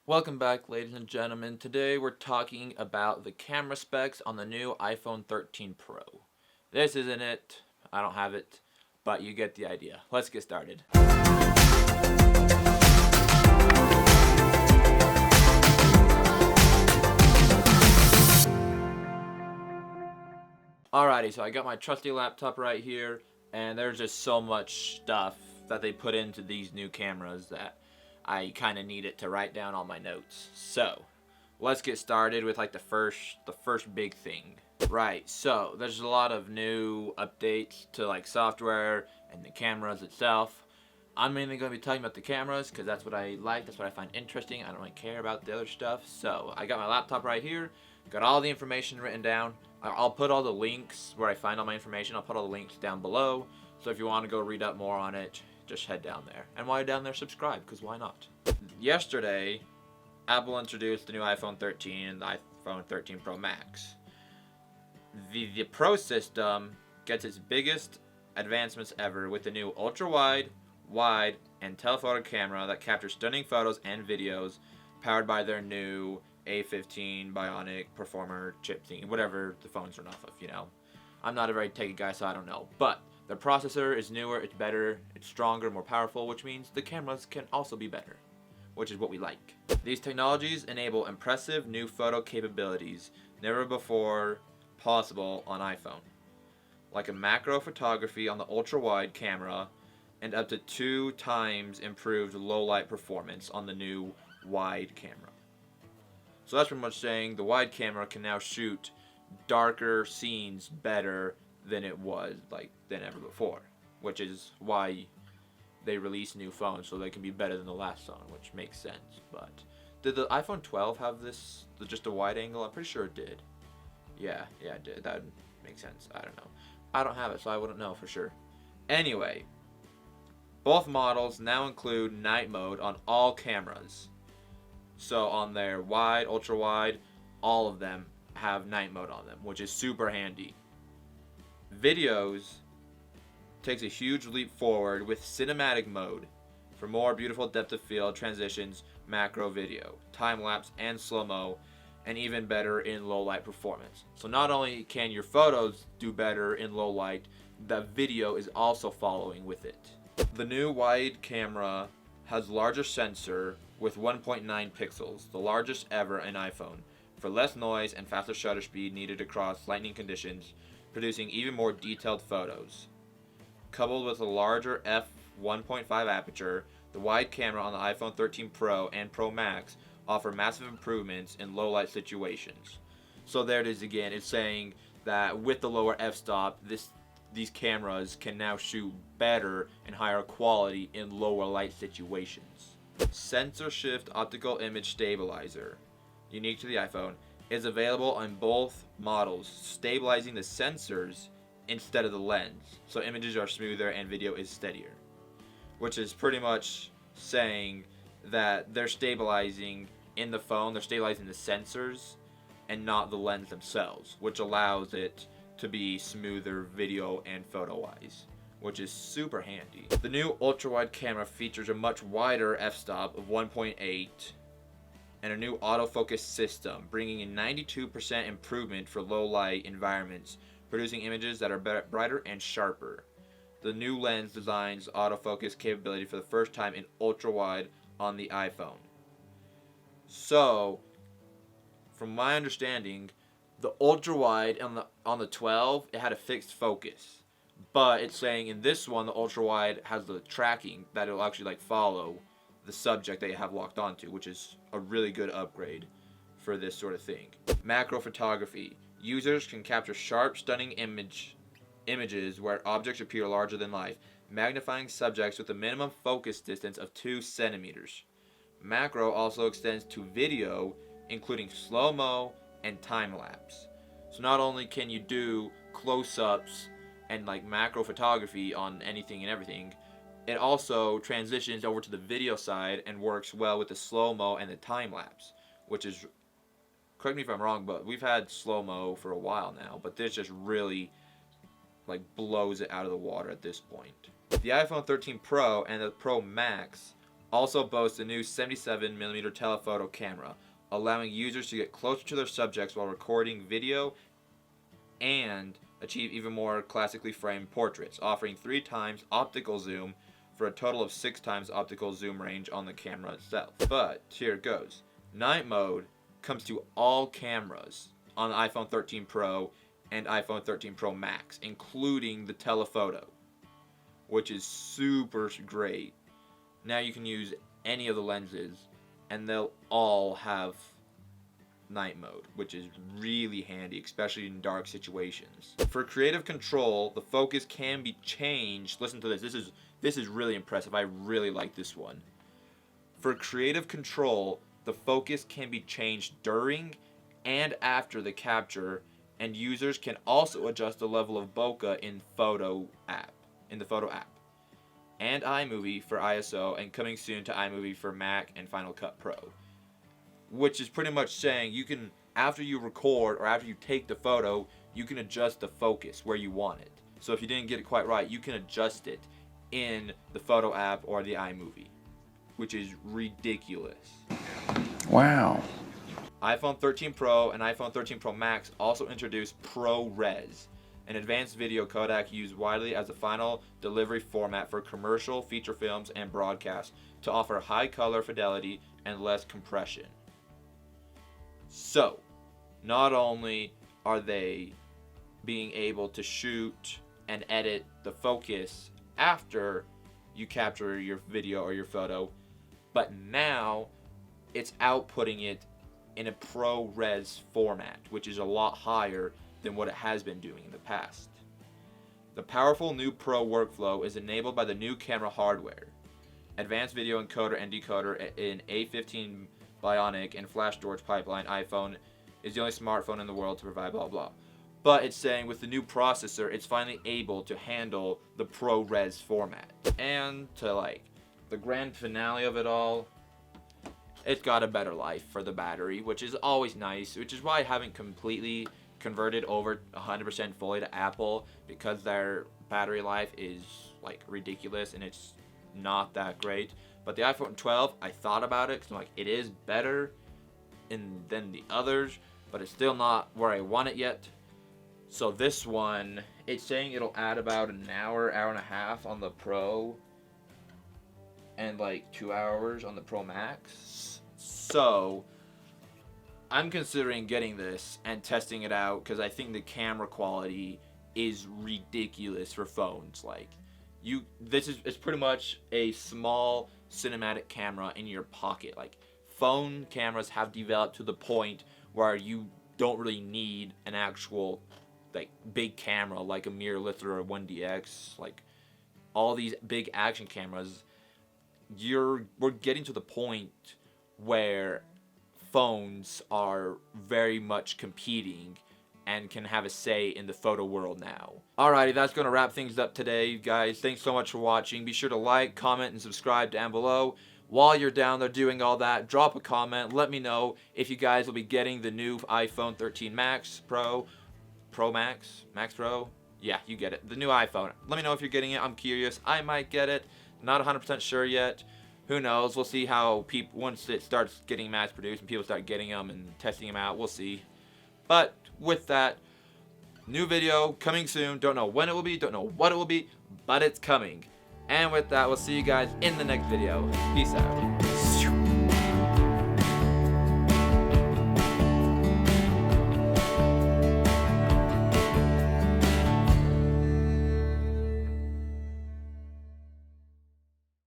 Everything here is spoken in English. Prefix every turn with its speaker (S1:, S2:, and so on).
S1: Welcome back, ladies and gentlemen. Today we're talking about the camera specs on the new iPhone 13 Pro. This isn't it. I don't have it, but you get the idea. Let's get started. Alrighty, so I got my trusty laptop right here, and there's just so much stuff that they put into these new cameras that I kind of need it to write down all my notes. So, let's get started with like the first big thing. Right, so there's a lot of new updates to like software and the cameras itself. I'm mainly going to be talking about the cameras because that's what I like, that's what I find interesting. I don't really care about the other stuff. So, I got my laptop right here, got all the information written down. I'll put all the links where I find all my information. I'll put all the links down below. So if you want to go read up more on it, just head down there. And while you're down there, subscribe, because why not? Yesterday, Apple introduced the new iPhone 13 and the iPhone 13 Pro Max. The Pro system gets its biggest advancements ever with the new ultra-wide, wide, and telephoto camera that captures stunning photos and videos powered by their new A15 Bionic Performer chip thing, whatever the phones run off of, you know. I'm not a very techy guy, so I don't know. But the processor is newer, it's better, it's stronger, more powerful, which means the cameras can also be better, which is what we like. These technologies enable impressive new photo capabilities never before possible on iPhone, like a macro photography on the ultra-wide camera and up to 2 times improved low-light performance on the new wide camera. So that's pretty much saying the wide camera can now shoot darker scenes better than it was than ever before, which is why they release new phones so they can be better than the last phone, which makes sense. But did the iPhone 12 have this just a wide angle? I'm pretty sure it did. Yeah, it did. That makes sense. I don't know. I don't have it, so I wouldn't know for sure. Anyway, both models now include night mode on all cameras. So on their wide, ultra wide, all of them have night mode on them, which is super handy. Videos takes a huge leap forward with cinematic mode for more beautiful depth of field transitions, macro video, time lapse, and slow-mo, and even better in low light performance. So not only can your photos do better in low light, the video is also following with it. The new wide camera has larger sensor with 1.9 pixels, the largest ever in iPhone, for less noise and faster shutter speed needed across lightning conditions, producing even more detailed photos. Coupled with a larger f1.5 aperture, the wide camera on the iPhone 13 Pro and Pro Max offer massive improvements in low light situations. So there it is again, it's saying that with the lower f-stop, these cameras can now shoot better and higher quality in lower light situations. Sensor shift optical image stabilizer, unique to the iPhone, is available on both models, stabilizing the sensors instead of the lens, so images are smoother and video is steadier, which is pretty much saying that they're stabilizing in the phone, they're stabilizing the sensors and not the lens themselves, which allows it to be smoother video and photo wise, which is super handy. The new ultra-wide camera features a much wider f-stop of 1.8 and a new autofocus system, bringing a 92% improvement for low-light environments, producing images that are brighter and sharper. The new lens designs autofocus capability for the first time in ultra-wide on the iPhone. So, from my understanding, the ultra-wide on the 12, it had a fixed focus. But it's saying in this one, the ultra-wide has the tracking that it'll actually follow the subject that you have locked onto, which is a really good upgrade for this sort of thing. Macro photography. Users can capture sharp, stunning images where objects appear larger than life, magnifying subjects with a minimum focus distance of 2 centimeters. Macro also extends to video, including slow-mo and time-lapse. So not only can you do close-ups and macro photography on anything and everything, it also transitions over to the video side and works well with the slow-mo and the time-lapse, which is, correct me if I'm wrong, but we've had slow-mo for a while now, but this just really blows it out of the water at this point. The iPhone 13 Pro and the Pro Max also boasts a new 77mm telephoto camera, allowing users to get closer to their subjects while recording video and achieve even more classically framed portraits, offering 3 times optical zoom for a total of 6 times optical zoom range on the camera itself. But here it goes. Night mode comes to all cameras on the iPhone 13 Pro and iPhone 13 Pro Max, including the telephoto, which is super great. Now you can use any of the lenses and they'll all have night mode, which is really handy, especially in dark situations. For creative control, the focus can be changed. Listen to this. This is really impressive. I really like this one. For creative control, the focus can be changed during and after the capture, and users can also adjust the level of bokeh in the Photo app, and iMovie for ISO, and coming soon to iMovie for Mac and Final Cut Pro. Which is pretty much saying you can, after you record or after you take the photo, you can adjust the focus where you want it. So if you didn't get it quite right, you can adjust it in the Photo app or the iMovie, which is ridiculous.
S2: Wow.
S1: iPhone 13 Pro and iPhone 13 Pro Max also introduced ProRes, an advanced video codec used widely as the final delivery format for commercial, feature films, and broadcasts to offer high color fidelity and less compression. So, not only are they being able to shoot and edit the focus after you capture your video or your photo, but now it's outputting it in a ProRes format, which is a lot higher than what it has been doing in the past. The powerful new Pro workflow is enabled by the new camera hardware. Advanced video encoder and decoder in A15 Bionic and flash storage pipeline. iPhone is the only smartphone in the world to provide blah blah. But it's saying with the new processor, it's finally able to handle the ProRes format. And to like the grand finale of it all, it's got a better life for the battery, which is always nice, which is why I haven't completely converted over 100% fully to Apple, because their battery life is like ridiculous and it's not that great. But the iPhone 12, I thought about it because I'm like, it is better than the others, but it's still not where I want it yet. So this one, it's saying it'll add about an hour and a half on the Pro and like 2 hours on the Pro Max. So I'm considering getting this and testing it out because I think the camera quality is ridiculous for phones. Like it's pretty much a small cinematic camera in your pocket. Like phone cameras have developed to the point where you don't really need an actual like big camera like a mirrorless or a 1DX. Like all these big action cameras, we're getting to the point where phones are very much competing and can have a say in the photo world now. Alrighty, that's going to wrap things up today, guys. Thanks so much for watching. Be sure to like, comment, and subscribe down below. While you're down there doing all that, drop a comment. Let me know if you guys will be getting the new iPhone 13 Max Pro, Pro Max, Max Pro. Yeah, you get it. The new iPhone. Let me know if you're getting it. I'm curious. I might get it. Not 100% sure yet. Who knows? We'll see how people, once it starts getting mass produced and people start getting them and testing them out, we'll see. But with that, new video coming soon. Don't know when it will be, don't know what it will be, but it's coming. And with that, we'll see you guys in the next video. Peace out.